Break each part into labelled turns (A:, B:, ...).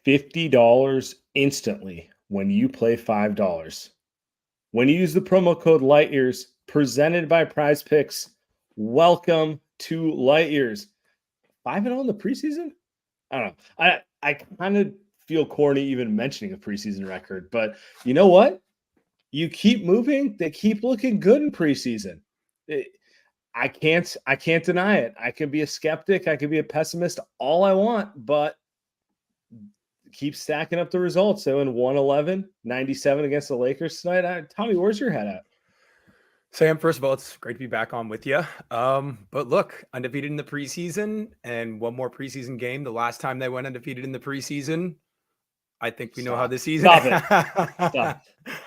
A: $50 instantly when you play $5. When you use the promo code LightYears, presented by Prize Picks, welcome to LightYears. 5-0 in the preseason? I don't know. I kind of feel corny even mentioning a preseason record, but you know what? You keep moving, they keep looking good in preseason. I can't deny it. I can be a skeptic, I can be a pessimist all I want, but keep stacking up the results. So in 111, 97 against the Lakers tonight. Tommy, where's your head at?
B: Sam, first of all, it's great to be back on with you. But look, undefeated in the preseason and one more preseason game. The last time they went undefeated in the preseason, I think we know how the season.
A: Stop it. Stop.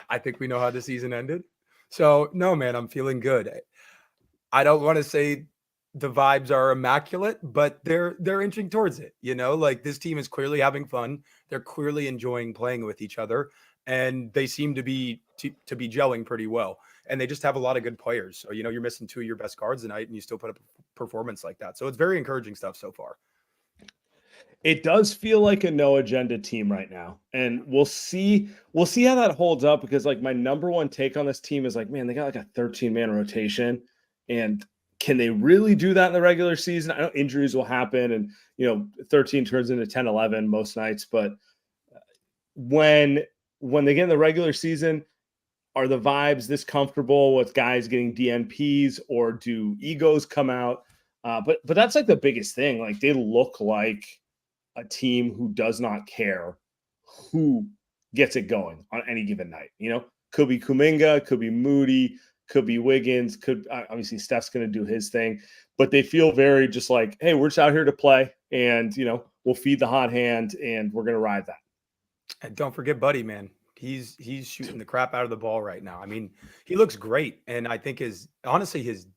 B: I think we know how the season ended. So no, man, I'm feeling good. I don't want to say the vibes are immaculate, but they're inching towards it. You know, like this team is clearly having fun. They're clearly enjoying playing with each other, and they seem to be gelling pretty well. And they just have a lot of good players. So, you know, you're missing two of your best guards tonight and you still put up a performance like that. So it's very encouraging stuff so far.
A: It does feel like a no agenda team right now. And we'll see how that holds up, because like my number one take on this team is like, man, they got like a 13-man rotation. And can they really do that in the regular season? I know injuries will happen and, you know, 13 turns into 10, 11 most nights. But when they get in the regular season, are the vibes this comfortable with guys getting DNPs, or do egos come out? But that's like the biggest thing. Like they look like a team who does not care who gets it going on any given night. You know, could be Kuminga, could be Moody, could be Wiggins, could obviously Steph's going to do his thing, but they feel very just like, hey, we're just out here to play, and you know, we'll feed the hot hand and we're going to ride that.
B: And don't forget Buddy, man. He's shooting the crap out of the ball right now. I mean, he looks great. And I think his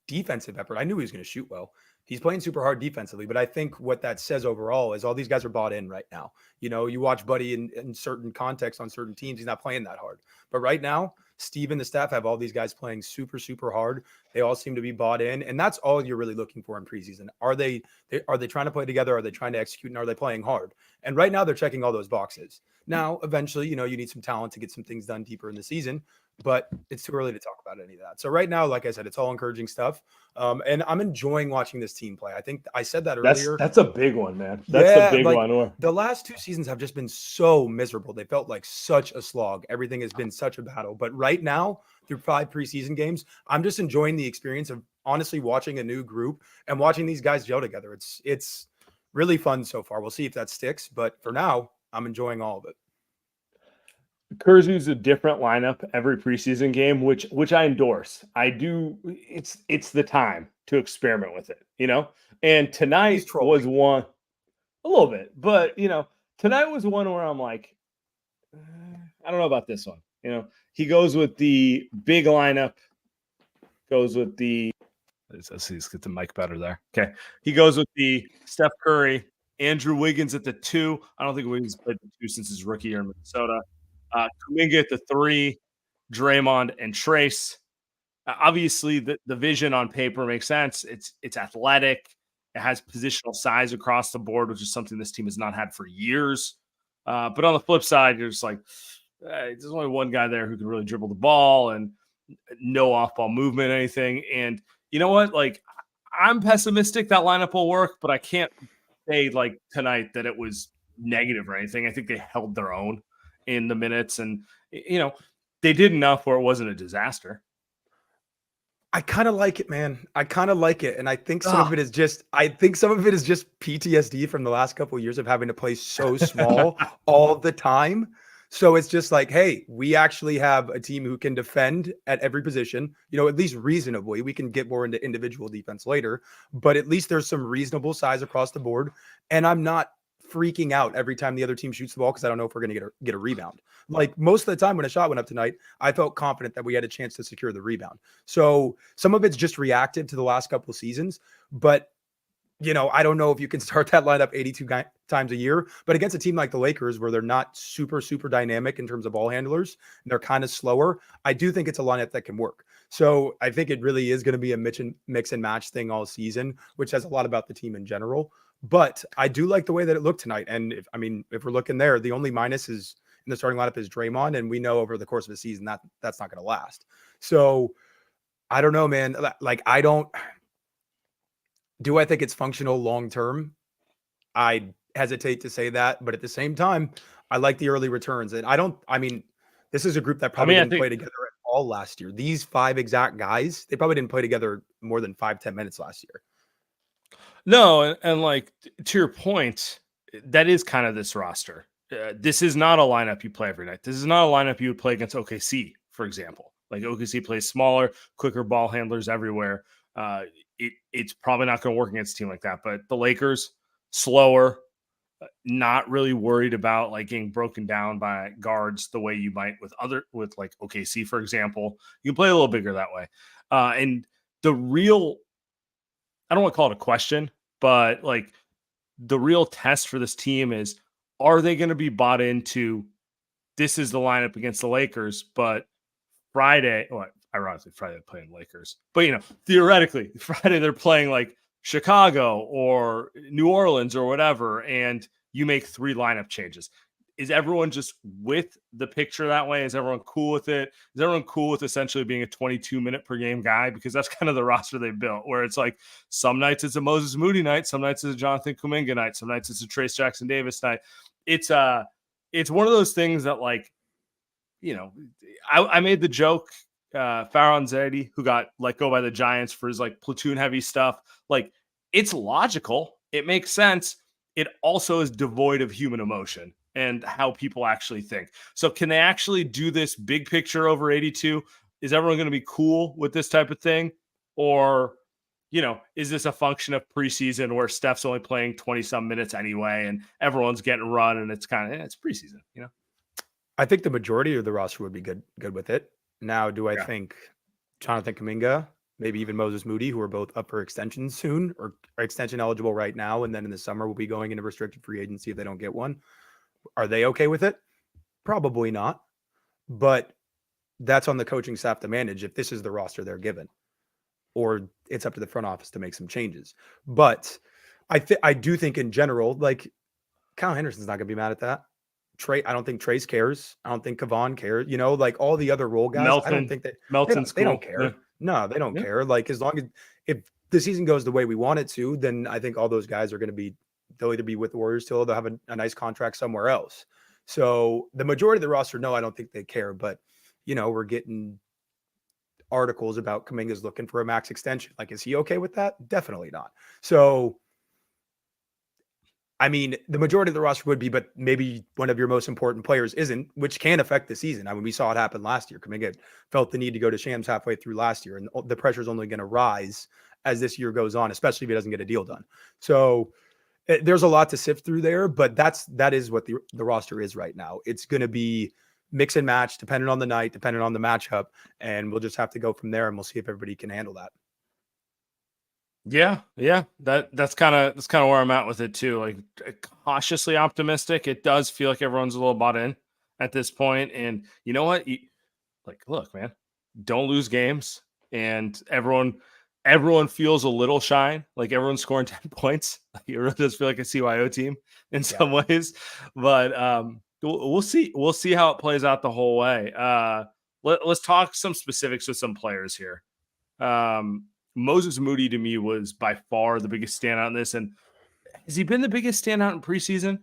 B: defensive effort, I knew he was going to shoot well. He's playing super hard defensively, but I think what that says overall is all these guys are bought in right now. You know, you watch Buddy in certain contexts on certain teams, he's not playing that hard. But right now, Steve and the staff have all these guys playing super, super hard. They all seem to be bought in. And that's all you're really looking for in preseason. Are they trying to play together? Are they trying to execute? And are they playing hard? And right now they're checking all those boxes. Now, eventually, you know, you need some talent to get some things done deeper in the season, but it's too early to talk about any of that. So right now, like I said, it's all encouraging stuff. And I'm enjoying watching this team play. I think I said that earlier.
A: That's a big one, man. That's the big one.
B: The last two seasons have just been so miserable. They felt like such a slog. Everything has been such a battle. But right now, through 5 preseason games, I'm just enjoying the experience of honestly watching a new group and watching these guys gel together. It's really fun so far. We'll see if that sticks. But for now, I'm enjoying all of it.
A: Kerr's used a different lineup every preseason game, which I endorse. I do. It's the time to experiment with it, you know. And tonight was one, a little bit, but you know, tonight was one where I'm like, I don't know about this one. You know, he goes with the big lineup, goes with the. Let's get the mic better there. Okay, he goes with the Steph Curry, Andrew Wiggins at the 2. I don't think Wiggins played the 2 since his rookie year in Minnesota. Kuminga at the 3, Draymond and Trayce. Obviously, the vision on paper makes sense. It's athletic. It has positional size across the board, which is something this team has not had for years. But on the flip side, you're just like, there's only one guy there who can really dribble the ball and no off-ball movement, anything. And you know what? Like, I'm pessimistic that lineup will work, but I can't say like tonight that it was negative or anything. I think they held their own in the minutes, and you know, they did enough where it wasn't a disaster.
B: I kind of like it, man. I kind of like it. And I think some of it is just PTSD from the last couple of years of having to play so small all the time. So it's just like, hey, we actually have a team who can defend at every position, you know, at least reasonably. We can get more into individual defense later, but at least there's some reasonable size across the board. And I'm not freaking out every time the other team shoots the ball because I don't know if we're going to get a rebound. Like most of the time when a shot went up tonight, I felt confident that we had a chance to secure the rebound. So some of it's just reactive to the last couple of seasons, but you know, I don't know if you can start that lineup 82 times a year, but against a team like the Lakers, where they're not super, super dynamic in terms of ball handlers, and they're kind of slower, I do think it's a lineup that can work. So I think it really is going to be a mix and match thing all season, which says a lot about the team in general. But I do like the way that it looked tonight. And if we're looking there, the only minus is in the starting lineup is Draymond, and we know over the course of the season that's not going to last. So I don't know, man. Like, do I think it's functional long term? I hesitate to say that, but at the same time, I like the early returns. And this is a group that probably didn't play together at all last year. These 5 exact guys, they probably didn't play together more than 5-10 minutes last year.
A: No, and like, to your point, that is kind of this roster. This is not a lineup you play every night. This is not a lineup you would play against OKC, for example. Like, OKC plays smaller, quicker ball handlers everywhere. It's probably not going to work against a team like that. But the Lakers, slower, not really worried about like getting broken down by guards the way you might with like OKC, for example. You can play a little bigger that way. And the real, I don't want to call it a question, but like, the real test for this team is, are they going to be bought into, this is the lineup against the Lakers, but Friday, well, ironically, Friday they're playing Lakers, but theoretically, Friday they're playing like Chicago or New Orleans or whatever, and you make 3 lineup changes. Is everyone just with the picture that way? Is everyone cool with it? Is everyone cool with essentially being a 22-minute per game guy? Because that's kind of the roster they've built, where it's like some nights it's a Moses Moody night, some nights it's a Jonathan Kuminga night, some nights it's a Trayce Jackson Davis night. It's one of those things that, like, I made the joke, Farron Zaidi, who got let go by the Giants for his like platoon heavy stuff. Like, it's logical. It makes sense. It also is devoid of human emotion and how people actually think. So can they actually do this big picture over 82? Is everyone going to be cool with this type of thing? Or, is this a function of preseason where Steph's only playing 20 some minutes anyway, and everyone's getting run, and it's kind of, it's preseason,
B: I think the majority of the roster would be good with it. Now, do I think Jonathan Kuminga, maybe even Moses Moody, who are both up for extension soon or are extension eligible right now, and then in the summer will be going into restricted free agency if they don't get one, are they okay with it? Probably not. But that's on the coaching staff to manage if this is the roster they're given, or it's up to the front office to make some changes. But I do think in general, like, Kyle Henderson's not going to be mad at that. I don't think Trayce cares. I don't think Kevon cares. Like all the other role guys, I don't think that they don't care. Yeah. No, they don't care. Like, as long as if the season goes the way we want it to, then I think all those guys are going to be, they'll either be with the Warriors till they'll have a nice contract somewhere else. So the majority of the roster, no, I don't think they care. But we're getting articles about Kuminga's looking for a max extension. Like, is he okay with that? Definitely not. So the majority of the roster would be, but maybe one of your most important players isn't, which can affect the season. We saw it happen last year. Kuminga felt the need to go to Shams halfway through last year, and the pressure is only going to rise as this year goes on, especially if he doesn't get a deal done. So there's a lot to sift through there, but that is what the roster is right now. It's going to be mix and match, depending on the night, depending on the matchup, and we'll just have to go from there, and we'll see if everybody can handle that.
A: Yeah. That's kind of where I'm at with it too. Like, cautiously optimistic. It does feel like everyone's a little bought in at this point. And you know what? Look, man, don't lose games. And everyone feels a little shine. Like, everyone's scoring 10 points. It really does feel like a CYO team in some ways. But we'll see. We'll see how it plays out the whole way. Let's talk some specifics with some players here. Moses Moody to me was by far the biggest standout in this. And has he been the biggest standout in preseason?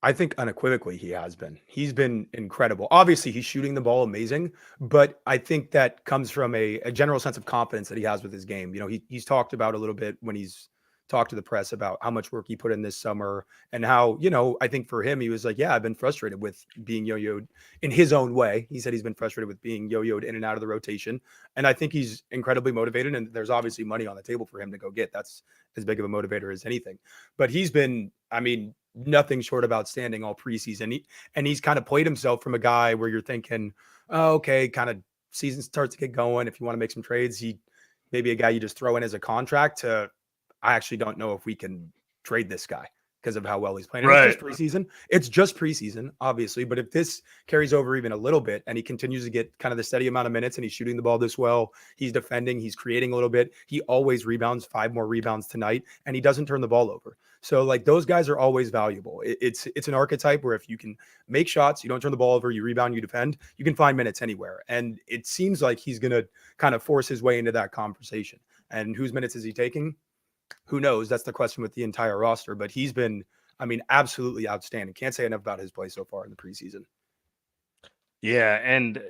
B: I think unequivocally he has been. He's been incredible. Obviously, he's shooting the ball amazing, but I think that comes from a general sense of confidence that he has with his game. He's talked about a little bit when he's talked to the press about how much work he put in this summer and how, I think for him, he was like, yeah, I've been frustrated with being yo-yoed in his own way. He said he's been frustrated with being yo-yoed in and out of the rotation. And I think he's incredibly motivated, and there's obviously money on the table for him to go get. That's as big of a motivator as anything. But he's been, nothing short of outstanding all preseason. He's kind of played himself from a guy where you're thinking, oh, okay, kind of season starts to get going. If you want to make some trades, he maybe a guy you just throw in as a contract to, I actually don't know if we can trade this guy because of how well he's playing. Right. It's just preseason, obviously. But if this carries over even a little bit and he continues to get kind of the steady amount of minutes and he's shooting the ball this well, he's defending, he's creating a little bit. He always rebounds, 5 more rebounds tonight, and he doesn't turn the ball over. So like those guys are always valuable. It's an archetype where if you can make shots, you don't turn the ball over, you rebound, you defend, you can find minutes anywhere. And it seems like he's going to kind of force his way into that conversation. And whose minutes is he taking? Who knows? That's the question with the entire roster. But he's been, I mean, absolutely outstanding. Can't say enough about his play so far in the preseason.
A: Yeah, and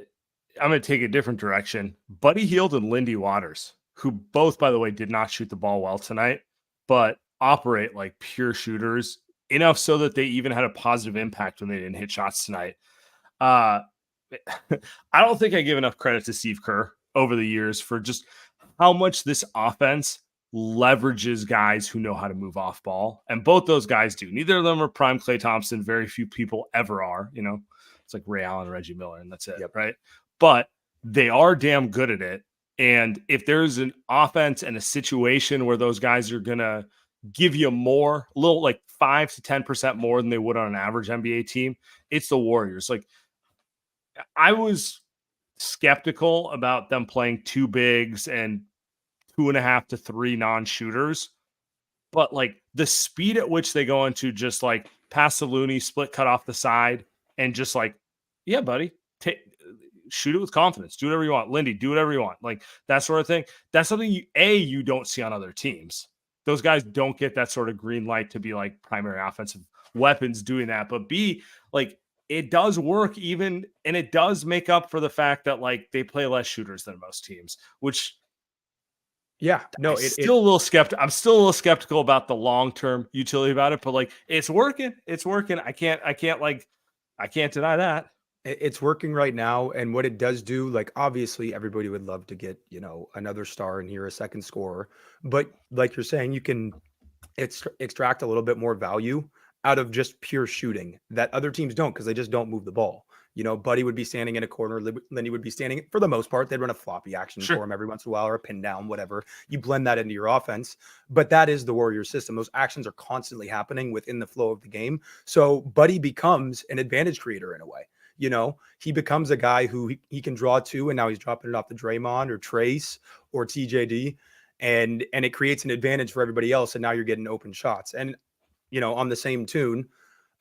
A: I'm going to take a different direction. Buddy Hield and Lindy Waters, who both, by the way, did not shoot the ball well tonight, but operate like pure shooters enough so that they even had a positive impact when they didn't hit shots tonight. I don't think I give enough credit to Steve Kerr over the years for just how much this offense leverages guys who know how to move off ball. And both those guys do. Neither of them are prime Klay Thompson. Very few people ever are, you know. It's like Ray Allen, Reggie Miller, and that's it, right? But they are damn good at it. And if there's an offense and a situation where those guys are going to give you more, a little like 5 to 10% more than they would on an average NBA team, it's the Warriors. Like, I was skeptical about them playing 2 bigs and 2.5 to 3 non-shooters. But like the speed at which they go into just like pass the Looney, split cut off the side, and just like, yeah, buddy, shoot it with confidence. Do whatever you want. Lindy, do whatever you want. Like that sort of thing. That's something you don't see on other teams. Those guys don't get that sort of green light to be like primary offensive weapons doing that. But B, like it does work even, and it does make up for the fact that like they play less shooters than most teams, which I'm still a little skeptical about the long-term utility about it, but like it's working. I can't deny that.
B: It's working right now. And what it does do, like obviously everybody would love to get, you know, another star in here, a second scorer. But like you're saying, you can extract a little bit more value out of just pure shooting that other teams don't, because they just don't move the ball. You know, Buddy would be standing in a corner. Lindy would be standing, for the most part, they'd run a floppy action for him every once in a while, or a pin down, whatever. You blend that into your offense. But that is the Warriors system. Those actions are constantly happening within the flow of the game. So Buddy becomes an advantage creator in a way. You know, he becomes a guy who he can draw to, and now he's dropping it off to Draymond or Trayce or TJD. And it creates an advantage for everybody else. And now you're getting open shots. And, you know, on the same tune,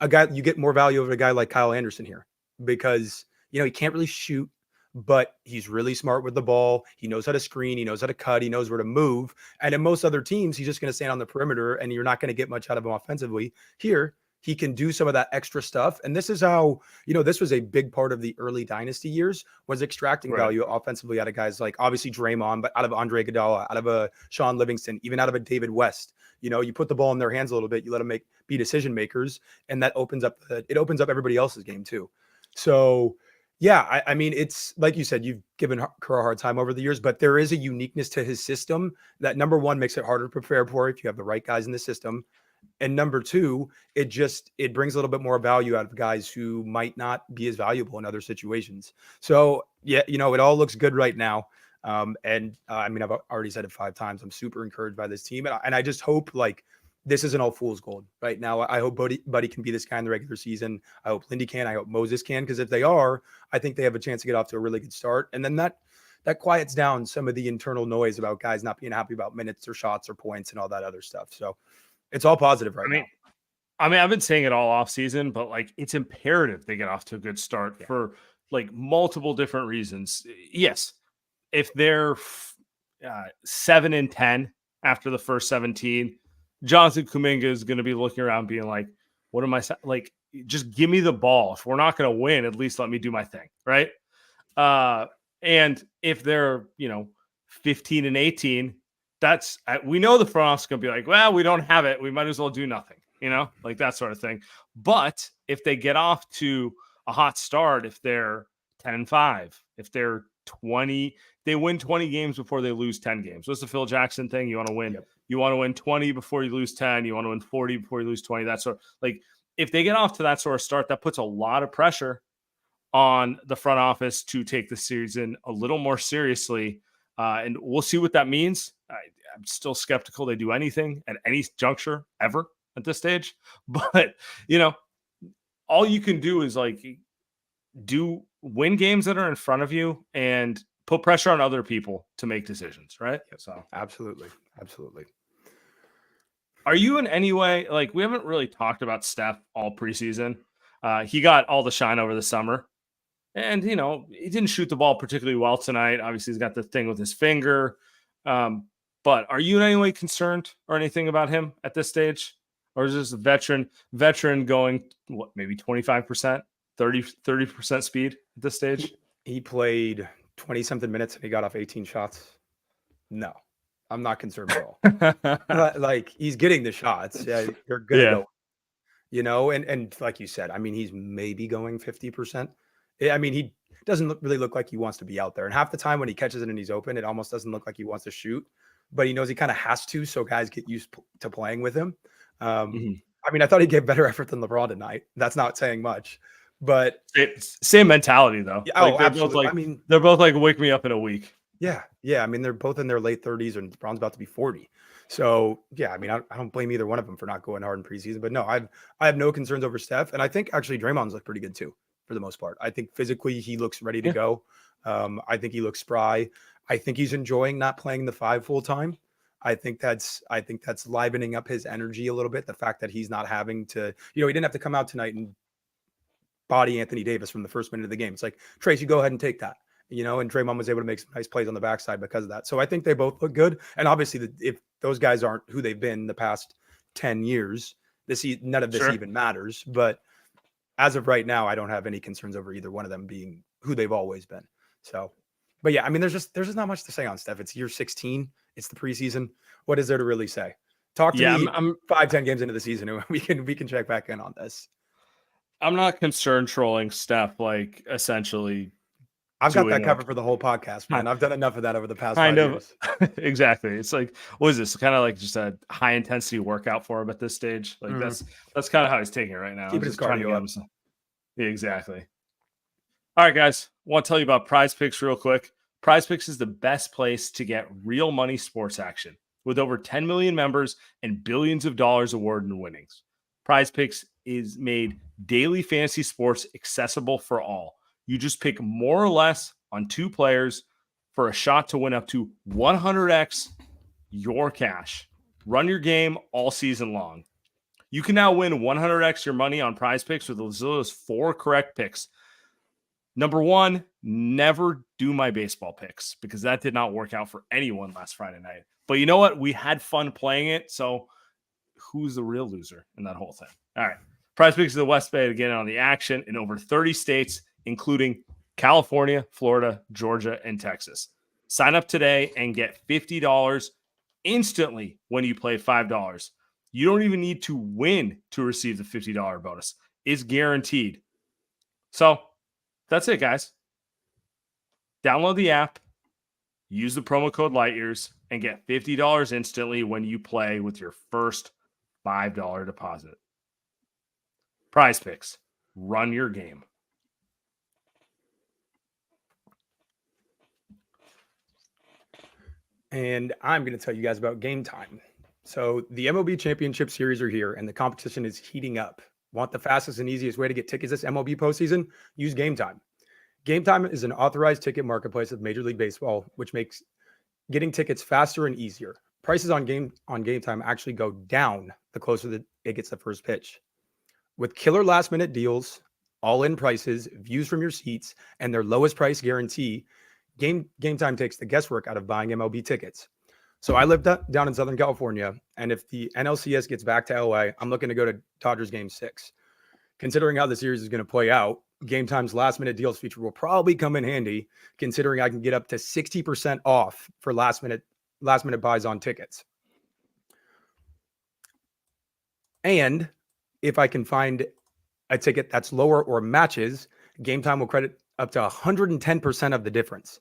B: you get more value of a guy like Kyle Anderson here, because, you know, he can't really shoot, but he's really smart with the ball. He knows how to screen. He knows how to cut. He knows where to move. And in most other teams, he's just going to stand on the perimeter and you're not going to get much out of him offensively. Here, he can do some of that extra stuff. And this is how, you know, this was a big part of the early dynasty years, was extracting value offensively out of guys like obviously Draymond, but out of Andre Iguodala, out of a Sean Livingston, even out of a David West. You know, you put the ball in their hands a little bit, you let them be decision makers, and that opens up everybody else's game too. So yeah, I mean, it's like you said, you've given Kerr a hard time over the years, but there is a uniqueness to his system that, number one, makes it harder to prepare for if you have the right guys in the system. And number two, it brings a little bit more value out of guys who might not be as valuable in other situations. So yeah, you know, it all looks good right now. I mean, I've already said it 5 times. I'm super encouraged by this team. And I just hope like this isn't all fool's gold right now. I hope Buddy can be this guy in the regular season. I hope Lindy can. I hope Moses can. Because if they are, I think they have a chance to get off to a really good start. And then that quiets down some of the internal noise about guys not being happy about minutes or shots or points and all that other stuff. So it's all positive right now.
A: I mean, I've been saying it all off season, but like it's imperative they get off to a good start for like multiple different reasons. Yes, if they're 7-10 after the first 17, Jonathan Kuminga is going to be looking around being like, what am I like? Just give me the ball. If we're not going to win, at least let me do my thing. Right. And if they're, 15-18, we know the front office is going to be like, well, we don't have it. We might as well do nothing, like that sort of thing. But if they get off to a hot start, if they're 10-5, if they're 20, they win 20 games before they lose 10 games. What's the Phil Jackson thing? You want to win. Yep. You want to win 20 before you lose 10. You want to win 40 before you lose 20. That's like, if they get off to that sort of start, that puts a lot of pressure on the front office to take the season a little more seriously. And we'll see what that means. I'm still skeptical they do anything at any juncture ever at this stage. But, all you can do is like win games that are in front of you and put pressure on other people to make decisions, right?
B: Yep. So absolutely.
A: Are you in any way, like, we haven't really talked about Steph all preseason. He got all the shine over the summer. And, he didn't shoot the ball particularly well tonight. Obviously, he's got the thing with his finger. But are you in any way concerned or anything about him at this stage? Or is this a veteran going, maybe 25%, 30% speed at this stage?
B: He played 20-something minutes and he got off 18 shots. No, I'm not concerned at all. Like, he's getting the shots. Yeah, you're going to go, and like you said, I mean, he's maybe going 50%. I mean, he doesn't really look like he wants to be out there. And half the time when he catches it and he's open, it almost doesn't look like he wants to shoot, but he knows he kind of has to. So guys get used to playing with him. I mean, I thought he gave better effort than LeBron tonight. That's not saying much, but
A: same mentality though.
B: Oh, absolutely.
A: They're both like, wake me up in a week.
B: Yeah. I mean, they're both in their late 30s and LeBron's about to be 40. So yeah, I mean, I don't blame either one of them for not going hard in preseason, but no, I have no concerns over Steph. And I think actually Draymond's looked pretty good too, for the most part. I think physically he looks ready to go. I think he looks spry. I think he's enjoying not playing the 5 full time. I think that's livening up his energy a little bit. The fact that he's not having to, he didn't have to come out tonight and body Anthony Davis from the first minute of the game. It's like, Trayce, you go ahead and take that. And Draymond was able to make some nice plays on the backside because of that. So I think they both look good. And obviously, if those guys aren't who they've been the past 10 years, none of this even matters. But as of right now, I don't have any concerns over either one of them being who they've always been. So, but yeah, I mean, there's just not much to say on Steph. It's year 16. It's the preseason. What is there to really say? Talk to me. I'm 5-10 games into the season, and we can check back in on this.
A: I'm not concerned trolling Steph, like, essentially.
B: I've got that covered for the whole podcast, man. I've done enough of that over the past 5 years.
A: Exactly. It's like, what is this? Kind of like just a high intensity workout for him at this stage. Like that's kind of how he's taking it right now.
B: Keeping his cardio up.
A: Yeah, exactly. All right, guys. I want to tell you about Prize Picks real quick. Prize Picks is the best place to get real money sports action with over 10 million members and billions of dollars award and winnings. Prize Picks is made daily fantasy sports accessible for all. You just pick more or less on 2 players for a shot to win up to 100x your cash. Run your game all season long. You can now win 100x your money on Prize Picks with as little as 4 correct picks. Number 1, never do my baseball picks because that did not work out for anyone last Friday night. But you know what? We had fun playing it. So who's the real loser in that whole thing? All right. Prize Picks is the West Bay to get in on the action in over 30 states, including California, Florida, Georgia, and Texas. Sign up today and get $50 instantly when you play $5. You don't even need to win to receive the $50 bonus. It's guaranteed. So that's it, guys. Download the app, use the promo code LIGHTYEARS, and get $50 instantly when you play with your first $5 deposit. Prize Picks. Run your game.
B: And I'm going to tell you guys about Game Time. So the MLB Championship Series are here, and the competition is heating up. Want the fastest and easiest way to get tickets this MLB postseason? Use Game Time. Game Time is an authorized ticket marketplace of Major League Baseball, which makes getting tickets faster and easier. Prices on Game Time actually go down the closer that it gets the first pitch. With killer last-minute deals, all-in prices, views from your seats, and their lowest price guarantee, Game Time takes the guesswork out of buying MLB tickets. So I live down in Southern California, and if the NLCS gets back to LA, I'm looking to go to Dodgers Game 6. Considering how the series is going to play out, Game Time's last-minute deals feature will probably come in handy, considering I can get up to 60% off for last-minute buys on tickets. And if I can find a ticket that's lower or matches, Game Time will credit up to 110% of the difference.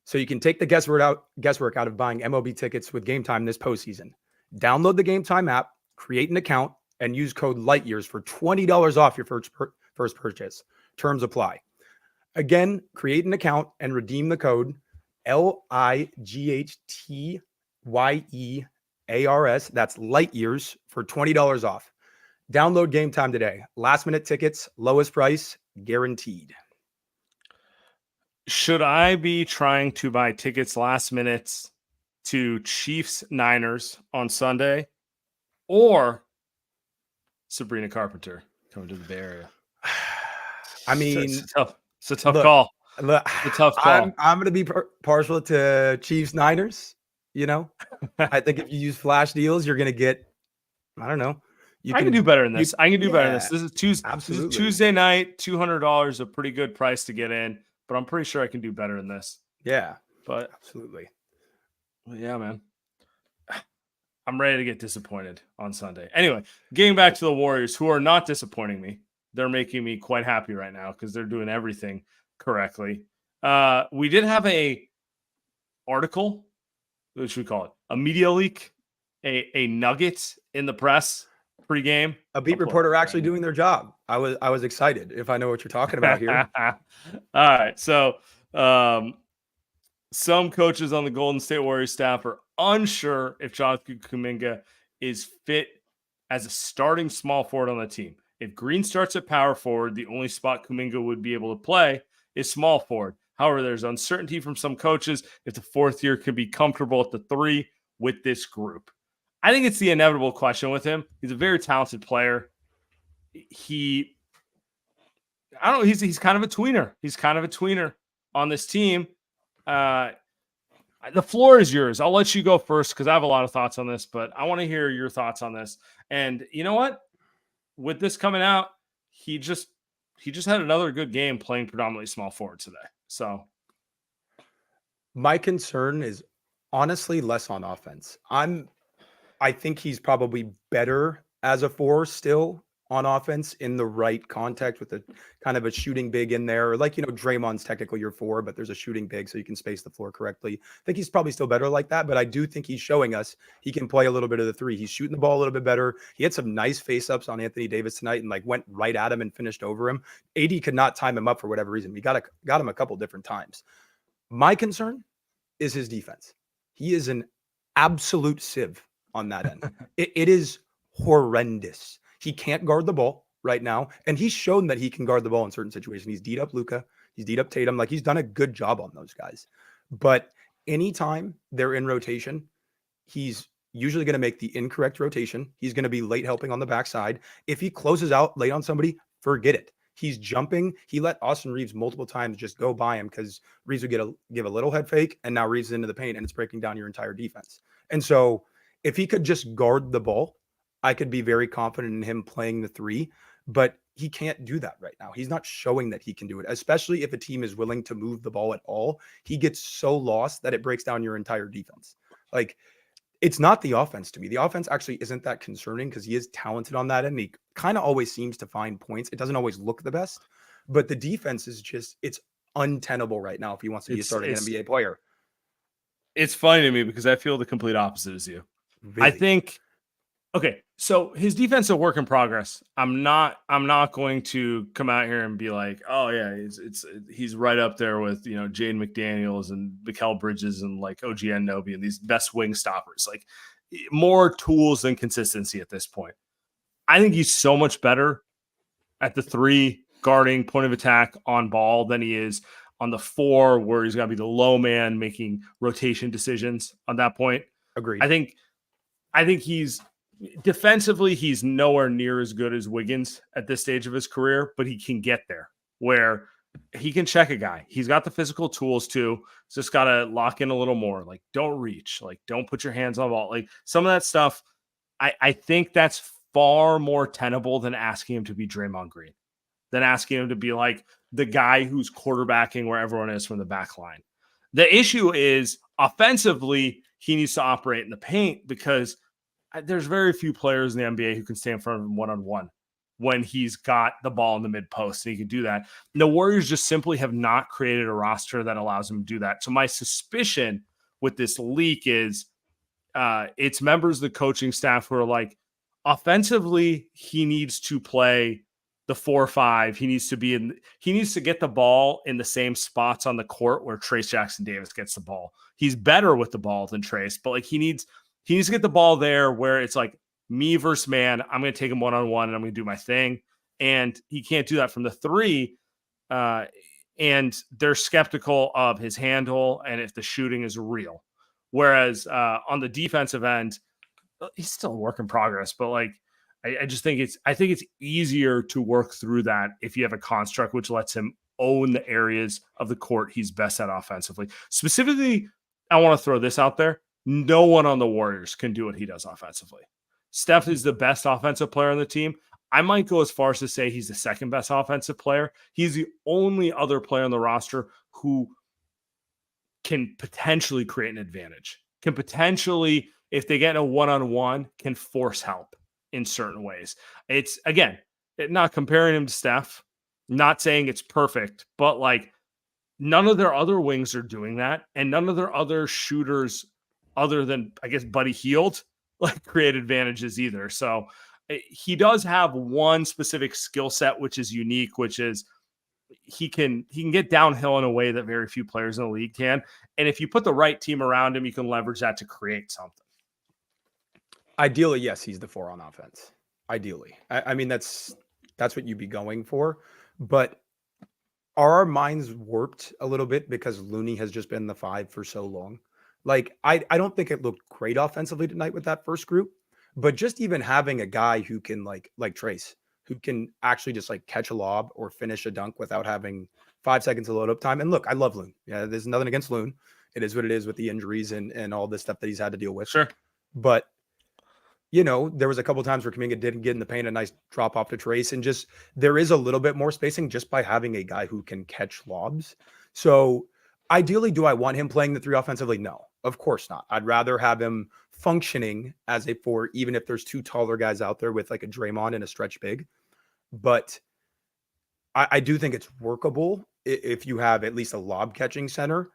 B: So you can take the guesswork out of buying MLB tickets with Game Time this postseason. Download the Game Time app, create an account, and use code LIGHTYEARS for $20 off your first purchase. Terms apply. Again, create an account and redeem the code LIGHTYEARS. That's LIGHTYEARS for $20 off. Download Game Time today. Last minute tickets, lowest price, guaranteed.
A: Should I be trying to buy tickets last minute to Chiefs Niners on Sunday? or Sabrina Carpenter coming to the Bay Area.
B: I mean,
A: it's a tough call.
B: Look,
A: it's a tough call.
B: I'm going to be partial to Chiefs Niners. You know, I think if you use flash deals, you're going to get, I don't know.
A: I can do better than this. I can do better than this. This is Tuesday night, $200, a pretty good price to get in, but I'm pretty sure I can do better than this.
B: Yeah,
A: but
B: absolutely.
A: Yeah, man. I'm ready to get disappointed on Sunday. Anyway, getting back to the Warriors, who are not disappointing me. They're making me quite happy right now because they're doing everything correctly. We did have a article, what should we call it? A media leak, a nugget in the press pregame.
B: A beat reporter actually doing their job. I was excited, if I know what you're talking about here.
A: All right. So some coaches on the Golden State Warriors staff are unsure if Jonathan Kuminga is fit as a starting small forward on the team. If Green starts at power forward, the only spot Kuminga would be able to play is small forward. However, there's uncertainty from some coaches if the fourth year can be comfortable at the 3 with this group. I think it's the inevitable question with him. He's a very talented player. He's kind of a tweener. He's kind of a tweener on this team. The floor is yours. I'll let you go first because I have a lot of thoughts on this, but I want to hear your thoughts on this. And you know what? With this coming out, he just had another good game playing predominantly small forward today. So
B: my concern is honestly less on offense. I think he's probably better as a 4 still on offense in the right context with a kind of a shooting big in there. Like, Draymond's technically your 4, but there's a shooting big so you can space the floor correctly. I think he's probably still better like that, but I do think he's showing us he can play a little bit of the 3. He's shooting the ball a little bit better. He had some nice face-ups on Anthony Davis tonight and went right at him and finished over him. AD could not time him up for whatever reason. We got him a couple different times. My concern is his defense. He is an absolute sieve on that end. It is horrendous. He can't guard the ball right now, and he's shown that he can guard the ball in certain situations. He's D'd up Luka. He's D'd up Tatum. He's done a good job on those guys. But anytime they're in rotation, he's usually going to make the incorrect rotation. He's going to be late helping on the backside. If he closes out late on somebody, forget it. He's jumping. He let Austin Reeves multiple times just go by him because Reeves would give a little head fake, and now Reeves is into the paint, and it's breaking down your entire defense. And so if he could just guard the ball, I could be very confident in him playing the 3, but he can't do that right now. He's not showing that he can do it, especially if a team is willing to move the ball at all. He gets so lost that it breaks down your entire defense. It's not the offense to me. The offense actually isn't that concerning because he is talented on that end. He kind of always seems to find points. It doesn't always look the best, but the defense is it's untenable right now if he wants to be a starting NBA player.
A: It's funny to me because I feel the complete opposite as you. Really? I think, okay, so his defense is a work in progress. I'm not going to come out here and be like, oh yeah, he's right up there with Jaden McDaniels and Mikal Bridges and OG Anunoby and these best wing stoppers. More tools than consistency at this point. I think he's so much better at the 3 guarding point of attack on ball than he is on the 4 where he's got to be the low man making rotation decisions on that point.
B: Agreed.
A: I think he's defensively, he's nowhere near as good as Wiggins at this stage of his career, but he can get there where he can check a guy. He's got the physical tools too. He's just got to lock in a little more. Don't reach, don't put your hands on the ball. Some of that stuff, I think that's far more tenable than asking him to be Draymond Green, than asking him to be the guy who's quarterbacking where everyone is from the back line. The issue is offensively, he needs to operate in the paint because there's very few players in the NBA who can stay in front of him one-on-one when he's got the ball in the mid post and he can do that. And the Warriors just simply have not created a roster that allows him to do that. So my suspicion with this leak is it's members of the coaching staff who are offensively, he needs to play the 4-5. He needs to get the ball in the same spots on the court where Trayce Jackson-Davis gets the ball. He's better with the ball than Trayce, but he needs to get the ball there where it's me versus man. I'm going to take him one-on-one and I'm going to do my thing. And he can't do that from the 3. And they're skeptical of his handle and if the shooting is real. Whereas on the defensive end, he's still a work in progress, but like I just think it's easier to work through that if you have a construct which lets him own the areas of the court he's best at offensively. Specifically, I want to throw this out there. No one on the Warriors can do what he does offensively. Steph is the best offensive player on the team. I might go as far as to say he's the second best offensive player. He's the only other player on the roster who can potentially create an advantage, can potentially, if they get a one-on-one, can force help in certain ways. It's, again, not comparing him to Steph, not saying it's perfect, but like none of their other wings are doing that. And none of their other shooters, other than, I guess, Buddy Hield, like create advantages either. So he does have one specific skill set, which is unique, which is he can get downhill in a way that very few players in the league can. And if you put the right team around him, you can leverage that to create something.
B: Ideally, yes, he's the 4 on offense. Ideally. I mean, that's what you'd be going for. But are our minds warped a little bit because Looney has just been the 5 for so long? Like, I don't think it looked great offensively tonight with that first group, but just even having a guy who can like Trayce, who can actually just like catch a lob or finish a dunk without having 5 seconds of load up time. And look, I love Loon. Yeah, there's nothing against Loon. It is what it is with the injuries and all this stuff that he's had to deal with.
A: Sure.
B: But you know, there was a couple times where Kuminga didn't get in the paint, a nice drop off to Trayce, and just there is a little bit more spacing just by having a guy who can catch lobs. So ideally, do I want him playing the 3 offensively? No, of course not. I'd rather have him functioning as a 4, even if there's 2 taller guys out there with like a Draymond and a stretch big. But I do think it's workable if you have at least a lob catching center.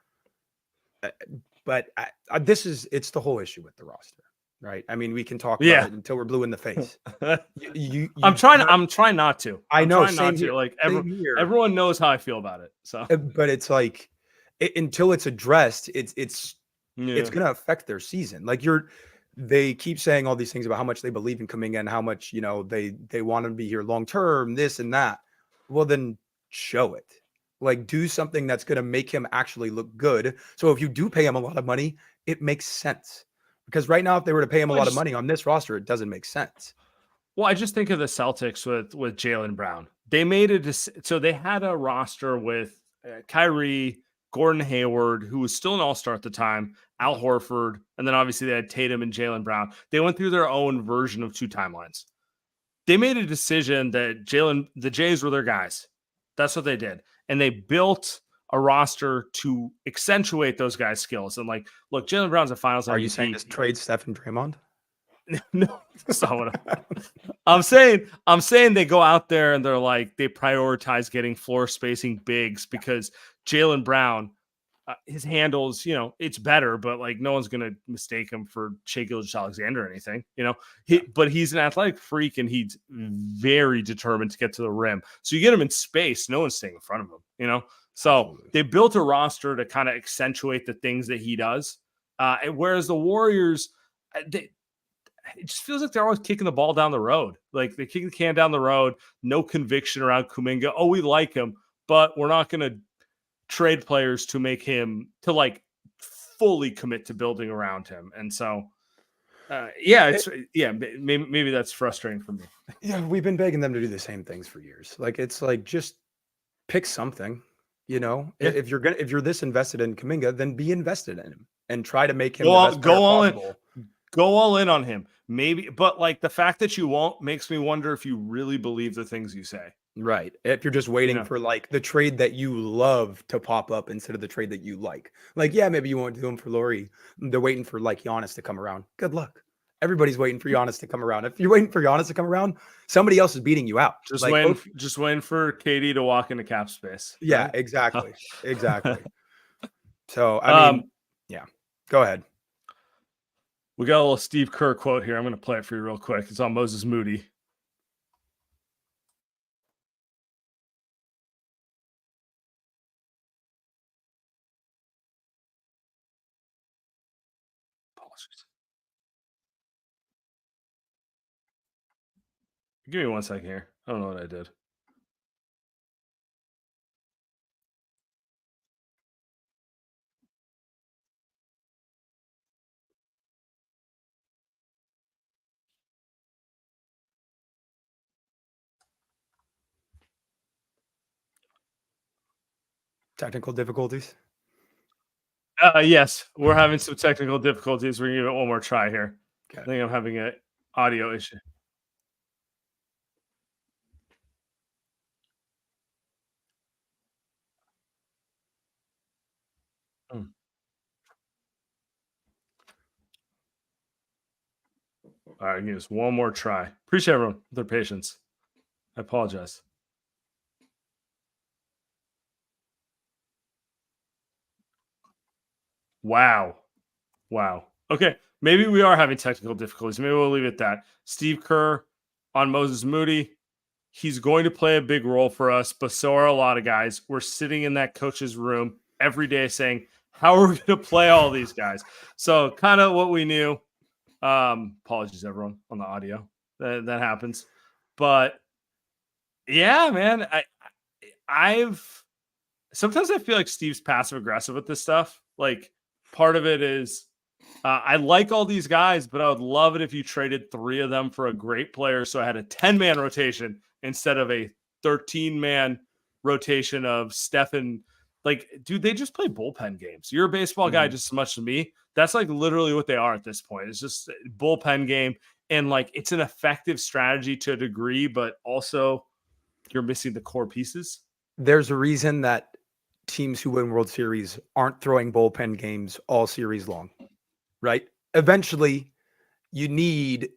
B: But it's the whole issue with the roster. Right. I mean, we can talk about it until we're blue in the face.
A: I'm trying not to.
B: I know.
A: I'm trying not to. Like everyone knows how I feel about it. So,
B: but it's like until it's addressed, it's going to affect their season. Like they keep saying all these things about how much they believe in Kuminga and how much, you know, they want him to be here long term, this and that. Well, then show it. Like do something that's going to make him actually look good. So if you do pay him a lot of money, it makes sense. Because right now, if they were to pay him a lot of money on this roster, it doesn't make sense.
A: Well, I just think of the Celtics with Jaylen Brown. They made it so they had a roster with Kyrie, Gordon Hayward, who was still an all-star at the time, Al Horford, and then obviously they had Tatum and Jaylen Brown. They went through their own version of 2 timelines. They made a decision that the Jays were their guys. That's what they did. And they built a roster to accentuate those guys' skills. And like, look, Jaylen Brown's a finals MVP.
B: Are you saying just trade Steph and Draymond?
A: No, that's not what I'm saying. I'm saying they go out there and they're like, they prioritize getting floor spacing bigs because Jaylen Brown, his handles, you know, it's better, but like no one's going to mistake him for Shai Gilgeous-Alexander or anything, you know, but he's an athletic freak and he's very determined to get to the rim. So you get him in space. No one's staying in front of him, you know? So they built a roster to kind of accentuate the things that he does. Whereas the Warriors, it just feels like they're always kicking the ball down the road. Like they kick the can down the road, no conviction around Kuminga. Oh, we like him, but we're not going to trade players to make him to like fully commit to building around him. And so, maybe that's frustrating for me.
B: Yeah. We've been begging them to do the same things for years. Like, it's like, just pick something. You know, if you're this invested in Kuminga, then be invested in him and try to make him
A: go all in on him. Maybe, but like the fact that you won't makes me wonder if you really believe the things you say.
B: Right. If you're just waiting for like the trade that you love to pop up instead of the trade that you like. Like, yeah, maybe you won't do him for Laurie. They're waiting for like Giannis to come around. Good luck. Everybody's waiting for Giannis to come around. If you're waiting for Giannis to come around, somebody else is beating you out.
A: Just waiting for KD to walk into cap space.
B: Right? Yeah, exactly. Exactly. So, I mean, yeah, go ahead.
A: We got a little Steve Kerr quote here. I'm going to play it for you real quick. It's on Moses Moody. Give me 1 second here. I don't know what I did.
B: Technical difficulties.
A: Yes, we're having some technical difficulties. We're going to give it one more try here. Okay. I think I'm having an audio issue. All right, give us one more try. Appreciate everyone, their patience. I apologize. Wow. Okay, maybe we are having technical difficulties. Maybe we'll leave it at that. Steve Kerr on Moses Moody. He's going to play a big role for us, but so are a lot of guys. We're sitting in that coach's room every day saying, how are we going to play all these guys? So kind of what we knew. Apologies, everyone, on the audio. That happens. But yeah, man, I've sometimes I feel like Steve's passive aggressive with this stuff. Like part of it is I like all these guys, but I would love it if you traded 3 of them for a great player. So I had a 10-man rotation instead of a 13-man rotation of Steph and like, dude, they just play bullpen games. You're a baseball guy just as much as me. That's like literally what they are at this point. It's just a bullpen game. And like, it's an effective strategy to a degree, but also you're missing the core pieces.
B: There's a reason that teams who win World Series aren't throwing bullpen games all series long, right? Eventually, you need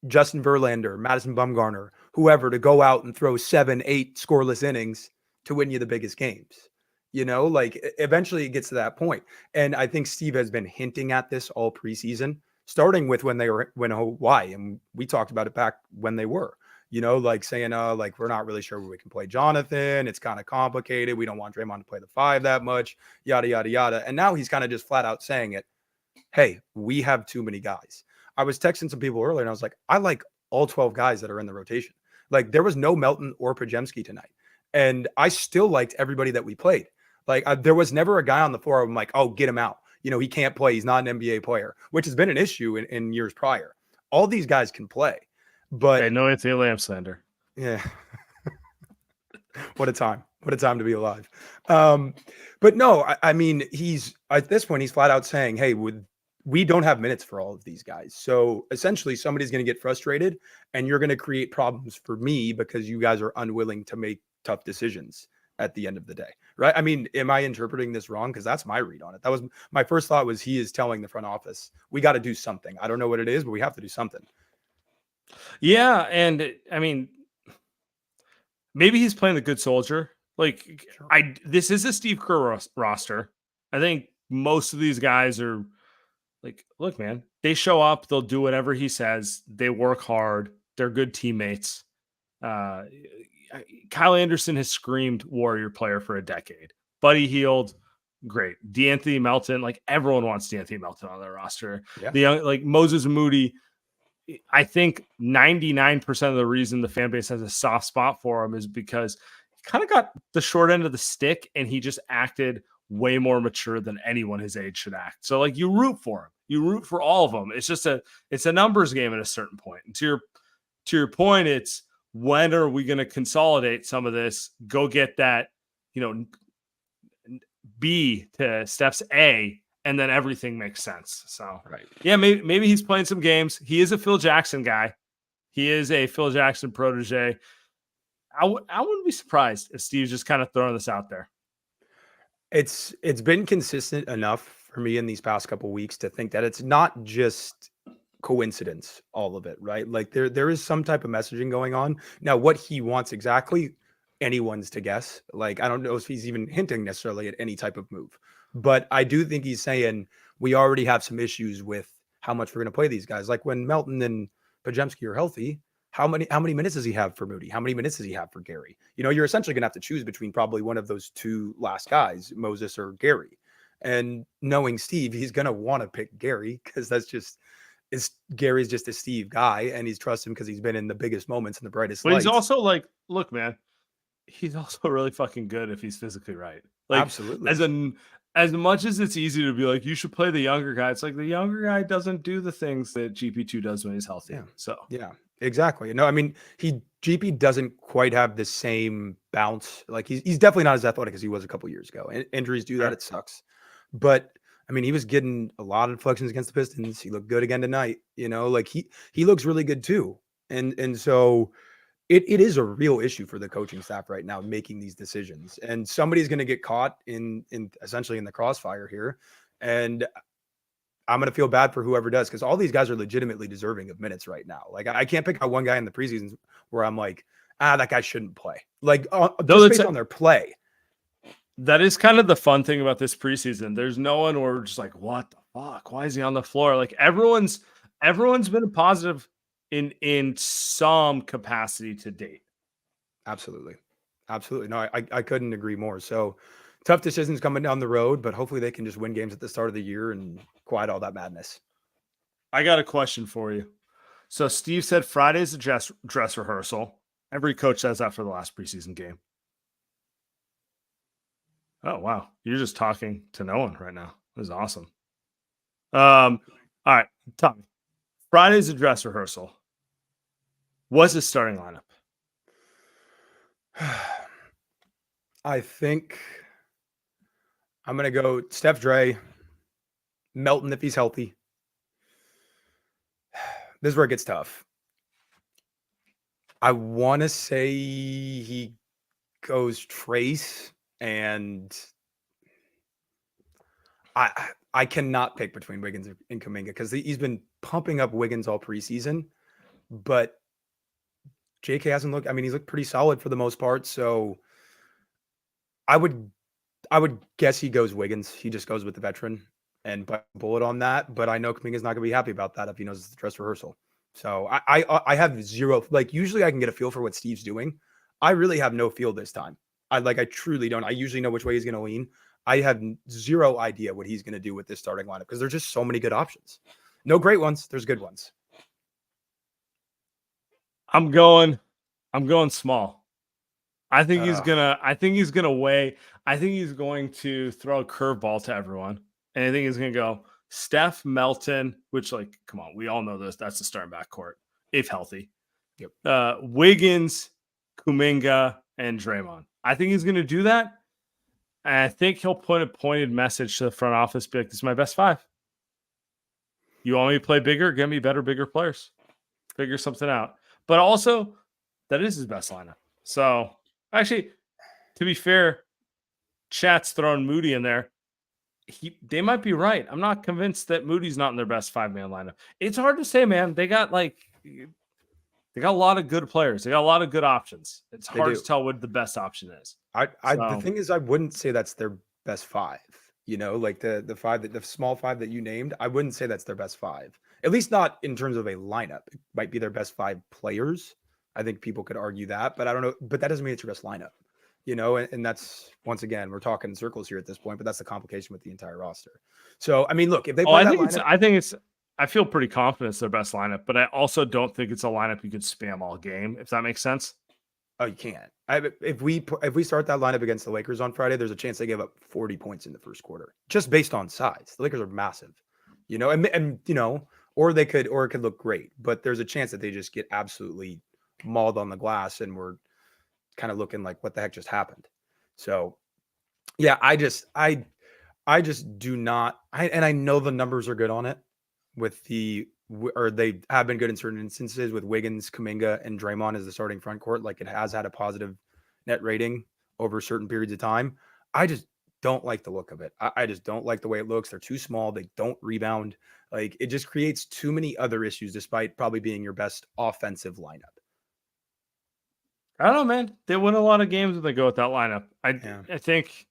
B: Justin Verlander, Madison Bumgarner, whoever to go out and throw 7, 8 scoreless innings to win you the biggest games. You know, like eventually it gets to that point. And I think Steve has been hinting at this all preseason, starting with when Hawaii. And we talked about it back when they were, you know, like saying, like, we're not really sure where we can play Jonathan. It's kind of complicated. We don't want Draymond to play the 5 that much, yada, yada, yada. And now he's kind of just flat out saying it. Hey, we have too many guys. I was texting some people earlier and I was like, I like all 12 guys that are in the rotation. Like there was no Melton or Pajemski tonight. And I still liked everybody that we played. Like there was never a guy on the floor I'm like, oh, get him out. You know, he can't play. He's not an NBA player, which has been an issue in years prior. All these guys can play, but
A: hey, no Anthony Lamb slander.
B: Yeah. What a time. What a time to be alive. But no, I mean, he's at this point, he's flat out saying, hey, we don't have minutes for all of these guys. So essentially somebody's going to get frustrated and you're going to create problems for me because you guys are unwilling to make tough decisions at the end of the day. Right. I mean, am I interpreting this wrong? Because that's my read on it. That was my first thought was he is telling the front office, we got to do something. I don't know what it is, but we have to do something.
A: Yeah. And I mean, maybe he's playing the good soldier. Like sure. This is a Steve Kerr roster. I think most of these guys are like, look, man, they show up, they'll do whatever he says. They work hard. They're good teammates. Kyle Anderson has screamed warrior player for a decade. Buddy Hield, great. D'Anthony Melton, like everyone wants D'Anthony Melton on their roster. Yeah. The young, like Moses Moody, I think 99% of the reason the fan base has a soft spot for him is because he kind of got the short end of the stick and he just acted way more mature than anyone his age should act. So like you root for him. You root for all of them. It's just it's a numbers game at a certain point. And to your point, it's when are we going to consolidate some of this? Go get that, you know, B to Steph's A, and then everything makes sense. So, right. Yeah, maybe he's playing some games. He is a Phil Jackson guy. He is a Phil Jackson protege. I wouldn't be surprised if Steve's just kind of throwing this out there.
B: It's been consistent enough for me in these past couple of weeks to think that it's not just coincidence, all of it, right? Like there is some type of messaging going on. Now, what he wants exactly, anyone's to guess. Like, I don't know if he's even hinting necessarily at any type of move, but I do think he's saying we already have some issues with how much we're going to play these guys. Like when Melton and Pajemski are healthy, how many minutes does he have for Moody? How many minutes does he have for Gary? You know, you're essentially going to have to choose between probably one of those 2 last guys, Moses or Gary. And knowing Steve, he's going to want to pick Gary because Gary's just a Steve guy and he's trusted him because he's been in the biggest moments and the brightest lights.
A: He's also like, look, man, he's also really fucking good if he's physically right. Like, absolutely. As much as it's easy to be like, you should play the younger guy, it's like the younger guy doesn't do the things that GP2 does when he's healthy.
B: Yeah.
A: So
B: yeah. Exactly. No, I mean, GP doesn't quite have the same bounce. Like he's definitely not as athletic as he was a couple years ago. Injuries do that. It sucks. But I mean, he was getting a lot of deflections against the Pistons. He looked good again tonight. Like he looks really good too. And so it is a real issue for the coaching staff right now making these decisions. And somebody's going to get caught in essentially in the crossfire here. And I'm going to feel bad for whoever does, because all these guys are legitimately deserving of minutes right now. Like I can't pick out one guy in the preseason where I'm like, that guy shouldn't play. Like just based on their play.
A: That is kind of the fun thing about this preseason. There's no one where we're just like, what the fuck? Why is he on the floor? Like everyone's been a positive in some capacity to date.
B: Absolutely. No, I couldn't agree more. So tough decisions coming down the road, but hopefully they can just win games at the start of the year and quiet all that madness.
A: I got a question for you. So Steve said Friday's a dress rehearsal. Every coach says that for the last preseason game. Oh, wow. You're just talking to no one right now. This is awesome. All right, Tommy. Friday's a dress rehearsal. What's his starting lineup?
B: I think I'm going to go Steph, Dre, Melton if he's healthy. This is where it gets tough. I want to say he goes Trayce, and I cannot pick between Wiggins and Kuminga because he's been pumping up Wiggins all preseason, but JK hasn't looked. I mean, he's looked pretty solid for the most part. So I would guess he goes Wiggins. He just goes with the veteran and bite a bullet on that. But I know Kuminga's not going to be happy about that if he knows it's a dress rehearsal. So I have zero. Like usually I can get a feel for what Steve's doing. I really have no feel this time. I truly don't. I usually know which way he's going to lean. I have zero idea what he's going to do with this starting lineup because there's just so many good options. No great ones. There's good ones.
A: I'm going small. I think he's going to throw a curveball to everyone. And I think he's going to go Steph, Melton, which, like, come on, we all know this. That's the starting backcourt, if healthy.
B: Yep.
A: Wiggins, Kuminga, and Draymond. I think he's going to do that. And I think he'll put a pointed message to the front office, be like, this is my best five. You want me to play bigger? Get me better, bigger players. Figure something out. But also, that is his best lineup. So, actually, to be fair, chat's throwing Moody in there. They might be right. I'm not convinced that Moody's not in their best 5-man lineup. It's hard to say, man. They got a lot of good players. They got a lot of good options. It's hard to tell what the best option is.
B: The thing is, I wouldn't say that's their best five. Like the small five that you named, I wouldn't say that's their best five. At least not in terms of a lineup. It might be their best five players. I think people could argue that, but I don't know. But that doesn't mean it's your best lineup. And that's, once again, we're talking in circles here at this point, but that's the complication with the entire roster. So, I mean, look, if they play
A: I feel pretty confident it's their best lineup, but I also don't think it's a lineup you could spam all game, if that makes sense.
B: Oh, you can't. If we start that lineup against the Lakers on Friday, there's a chance they give up 40 points in the first quarter, just based on size. The Lakers are massive, or it could look great, but there's a chance that they just get absolutely mauled on the glass and we're kind of looking like what the heck just happened. So yeah, I just do not. And I know the numbers are good on it or they have been good in certain instances with Wiggins, Kuminga, and Draymond as the starting front court. Like it has had a positive net rating over certain periods of time. I just don't like the look of it. I just don't like the way it looks. They're too small. They don't rebound. Like it just creates too many other issues, despite probably being your best offensive lineup.
A: I don't know, man. They win a lot of games when they go with that lineup. I think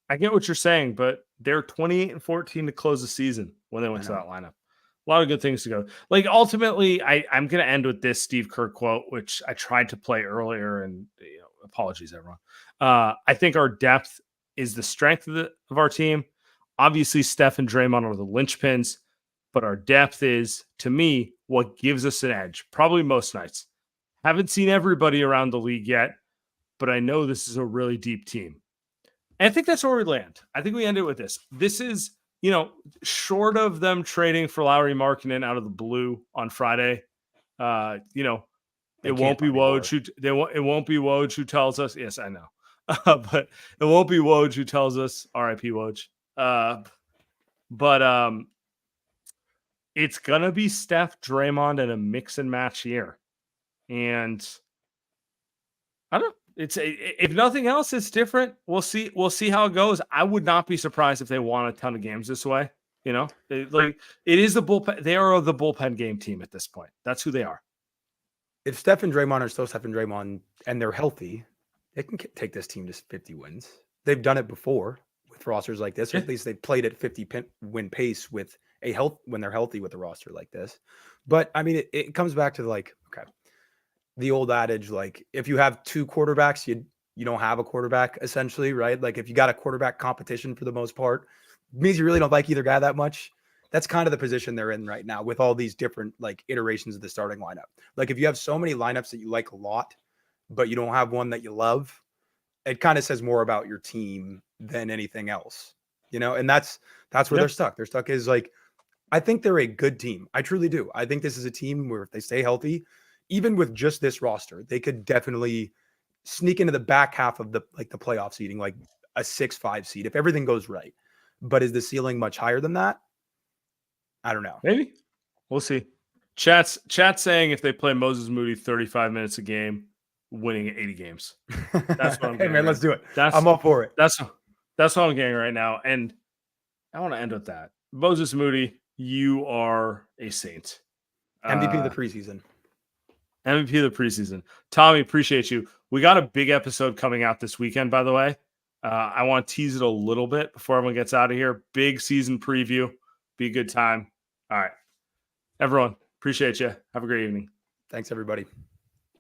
A: I get what you're saying, but they're 28-14 to close the season when they went to that lineup. A lot of good things to go. Like ultimately, I'm going to end with this Steve Kerr quote, which I tried to play earlier, and apologies, everyone. I think our depth is the strength of our team. Obviously, Steph and Draymond are the linchpins, but our depth is, to me, what gives us an edge. Probably most nights. Haven't seen everybody around the league yet, but I know this is a really deep team. And I think that's where we land. I think we ended with this. This is, short of them trading for Lauri Markkanen out of the blue on Friday, It won't be Woj it won't be Woj who tells us. Yes, I know, but it won't be Woj who tells us R.I.P. Woj. But it's gonna be Steph, Draymond, and a mix and match year, and I don't know. If nothing else, it's different. We'll see. We'll see how it goes. I would not be surprised if they won a ton of games this way. It is the bullpen. They are the bullpen game team at this point. That's who they are.
B: If Steph and Draymond are still Steph and Draymond and they're healthy, they can take this team to 50 wins. They've done it before with rosters like this, or at least they've played at 50 win pace with when they're healthy with a roster like this. But I mean, it comes back to the old adage, if you have two quarterbacks, you don't have a quarterback essentially, right? Like if you got a quarterback competition for the most part, it means you really don't like either guy that much. That's kind of the position they're in right now with all these different iterations of the starting lineup. Like if you have so many lineups that you like a lot, but you don't have one that you love, it kind of says more about your team than anything else, and that's where they're stuck. They're stuck is I think they're a good team. I truly do. I think this is a team where if they stay healthy, even with just this roster, they could definitely sneak into the back half of the playoff seeding, like a 6-5 seed if everything goes right. But is the ceiling much higher than that? I don't know.
A: Maybe. We'll see. Chat's saying if they play Moses Moody 35 minutes a game, winning 80 games. That's what I'm getting.
B: Hey man, let's do it. I'm all for it.
A: That's what I'm getting right now. And I want to end with that. Moses Moody, you are a saint.
B: MVP of the preseason.
A: MVP of the preseason. Tommy, appreciate you. We got a big episode coming out this weekend, by the way. I want to tease it a little bit before everyone gets out of here. Big season preview. Be a good time. All right. Everyone, appreciate you. Have a great evening.
B: Thanks, everybody.